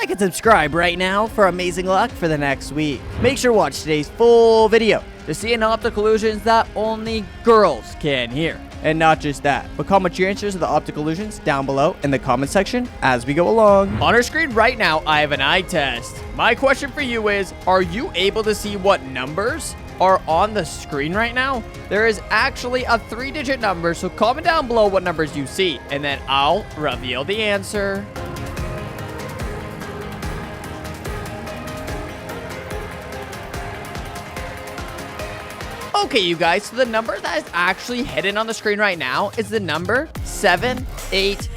like and subscribe right now for amazing luck for the next week. Make sure to watch today's full video to see an optical illusions that only girls can hear. And not just that, but comment your answers to the optical illusions down below in the comment section as we go along. On our screen right now, I have an eye test. My question for you is, are you able to see what numbers are on the screen right now? There is actually a 3-digit number, so comment down below what numbers you see, and then I'll reveal the answer. Okay, you guys, so the number that is actually hidden on the screen right now is the number 780.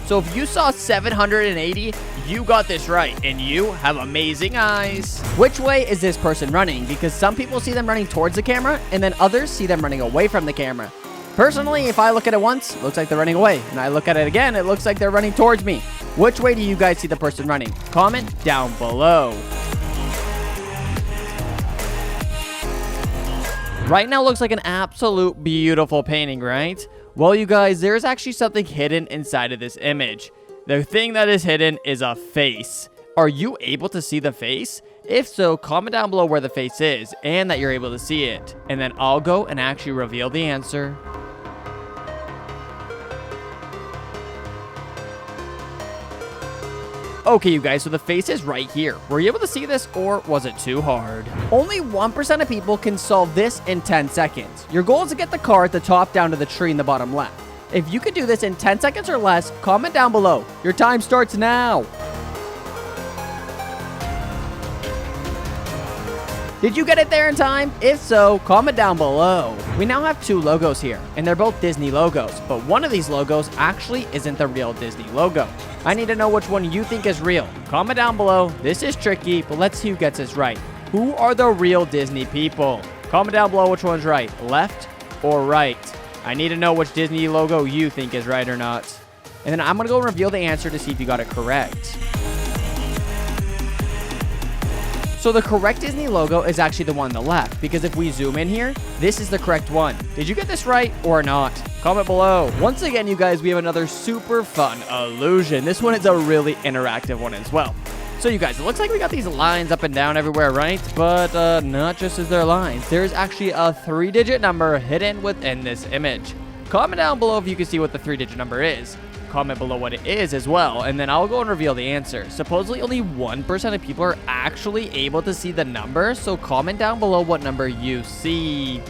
So if you saw 780, you got this right, and you have amazing eyes. Which way is this person running? Because some people see them running towards the camera, and then others see them running away from the camera. Personally, if I look at it once, it looks like they're running away, and I look at it again, it looks like they're running towards me. Which way do you guys see the person running? Comment down below. Right now looks like an absolute beautiful painting, right? Well, you guys, there's actually something hidden inside of this image. The thing that is hidden is a face. Are you able to see the face? If so, comment down below where the face is and that you're able to see it. And then I'll go and actually reveal the answer. Okay, you guys, so the face is right here. Were you able to see this, or was it too hard? Only 1% of people can solve this in 10 seconds. Your goal is to get the car at the top down to the tree in the bottom left. If you can do this in 10 seconds or less, comment down below. Your time starts now. Did you get it there in time? If so, comment down below. We now have 2 logos here, and they're both Disney logos, but one of these logos actually isn't the real Disney logo. I need to know which one you think is real. Comment down below. This is tricky, but let's see who gets this right. Who are the real Disney people? Comment down below which one's right, left or right. I need to know which Disney logo you think is right or not. And then I'm going to go reveal the answer to see if you got it correct. So the correct Disney logo is actually the one on the left, because if we zoom in here, this is the correct one. Did you get this right or not? Comment below. Once again, you guys, we have another super fun illusion. This one is a really interactive one as well. So you guys, it looks like we got these lines up and down everywhere, right? But not just as their lines. There's actually a 3-digit number hidden within this image. Comment down below if you can see what the 3-digit number is. Comment below what it is as well, and then I'll go and reveal the answer. Supposedly only 1% of people are actually able to see the number, so comment down below what number you see.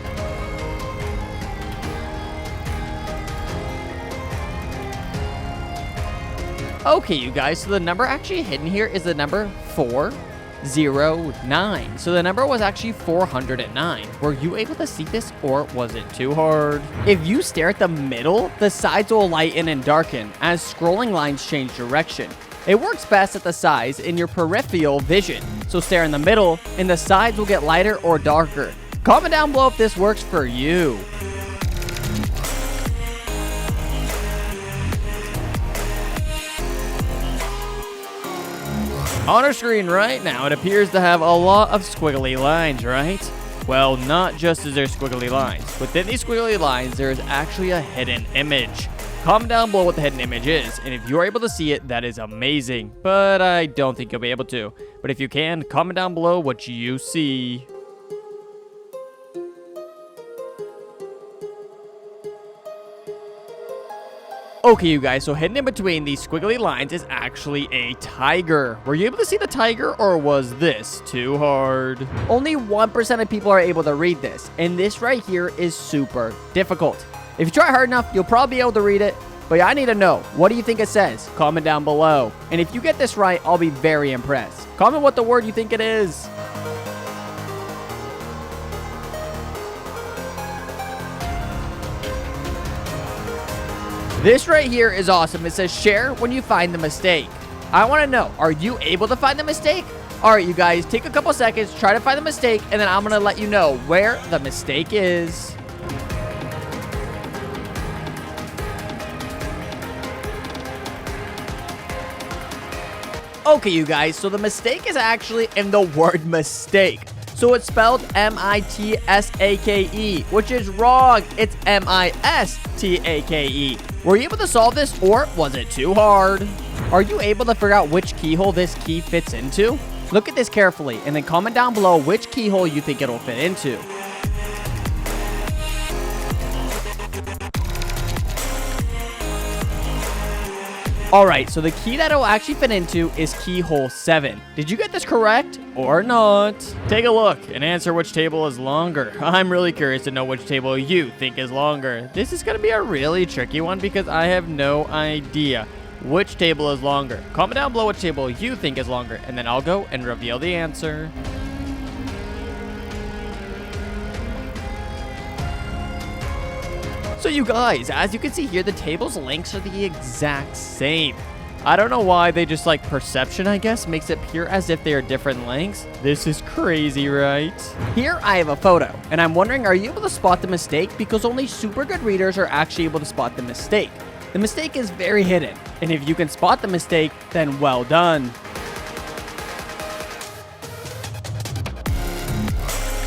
Okay, you guys, so the number actually hidden here is the number 409. So the number was actually 409. Were you able to see this, or was it too hard? If you stare at the middle, the sides will lighten and darken as scrolling lines change direction. It works best at the sides in your peripheral vision. So stare in the middle, and the sides will get lighter or darker. Comment down below if this works for you. On our screen right now, it appears to have a lot of squiggly lines, right? Well, not just as there's squiggly lines. Within these squiggly lines, there is actually a hidden image. Comment down below what the hidden image is, and if you're able to see it, that is amazing. But I don't think you'll be able to. But if you can, comment down below what you see. Okay, you guys, so hidden in between these squiggly lines is actually a tiger. Were you able to see the tiger, or was this too hard? Only 1% of people are able to read this, and this right here is super difficult. If you try hard enough, you'll probably be able to read it, but I need to know, what do you think it says? Comment down below. And if you get this right, I'll be very impressed. Comment what the word you think it is. This right here is awesome. It says share when you find the mistake. I want to know, are you able to find the mistake? All right, you guys, take a couple seconds, try to find the mistake, and then I'm going to let you know where the mistake is. Okay, you guys, so the mistake is actually in the word mistake. So it's spelled M-I-T-S-A-K-E, which is wrong. It's M-I-S-T-A-K-E. Were you able to solve this, or was it too hard? Are you able to figure out which keyhole this key fits into? Look at this carefully and then comment down below which keyhole you think it'll fit into. Alright, so the key that it'll actually fit into is keyhole 7. Did you get this correct or not? Take a look and answer which table is longer. I'm really curious to know which table you think is longer. This is going to be a really tricky one because I have no idea which table is longer. Comment down below which table you think is longer, and then I'll go and reveal the answer. So you guys, as you can see here, the table's lengths are the exact same. I don't know why, they just like perception, I guess, makes it appear as if they are different lengths. This is crazy, right? Here I have a photo, and I'm wondering, are you able to spot the mistake? Because only super good readers are actually able to spot the mistake. The mistake is very hidden, and if you can spot the mistake, then well done.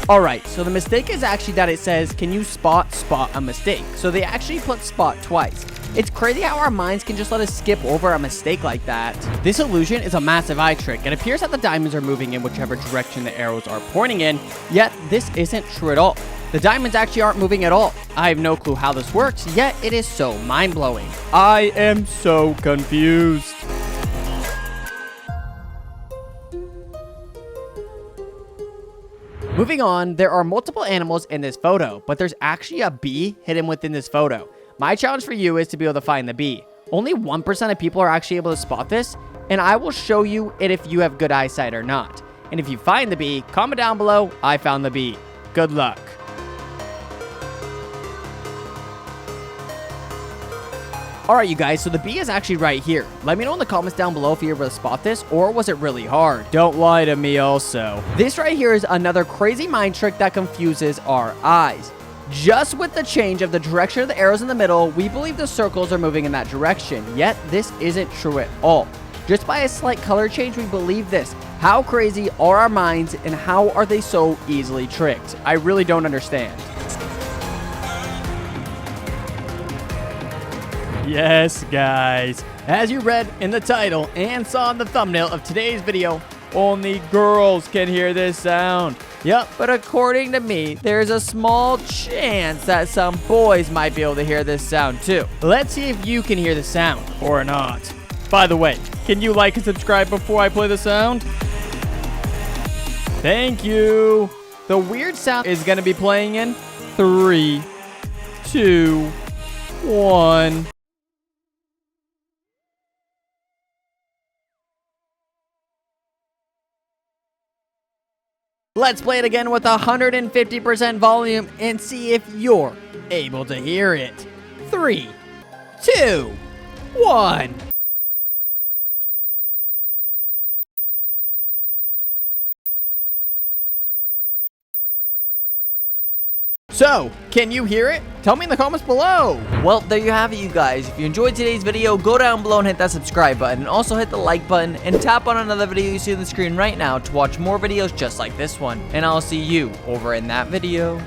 Alright, so the mistake is actually that it says, can you spot a mistake? So they actually put spot twice. It's crazy how our minds can just let us skip over a mistake like that. This illusion is a massive eye trick. It appears that the diamonds are moving in whichever direction the arrows are pointing in, yet this isn't true at all. The diamonds actually aren't moving at all. I have no clue how this works, yet it is so mind-blowing. I am so confused. Moving on, there are multiple animals in this photo, but there's actually a bee hidden within this photo. My challenge for you is to be able to find the bee. Only 1% of people are actually able to spot this, and I will show you it if you have good eyesight or not. And if you find the bee, comment down below, I found the bee. Good luck. Alright you guys, so the bee is actually right here. Let me know in the comments down below if you're able to spot this, or was it really hard? Don't lie to me also. This right here is another crazy mind trick that confuses our eyes. Just with the change of the direction of the arrows in the middle, we believe the circles are moving in that direction, yet this isn't true at all. Just by a slight color change, we believe this. How crazy are our minds, and how are they so easily tricked? I really don't understand. Yes, guys, as you read in the title and saw in the thumbnail of today's video, only girls can hear this sound. Yep, but according to me, there's a small chance that some boys might be able to hear this sound too. Let's see if you can hear the sound or not. By the way, can you like and subscribe before I play the sound? Thank you. The weird sound is going to be playing in 3, 2, 1. Let's play it again with 150% volume and see if you're able to hear it. 3, 2, 1. So, can you hear it? Tell me in the comments below. Well, there you have it, you guys. If you enjoyed today's video, go down below and hit that subscribe button. And also hit the like button and tap on another video you see on the screen right now to watch more videos just like this one. And I'll see you over in that video.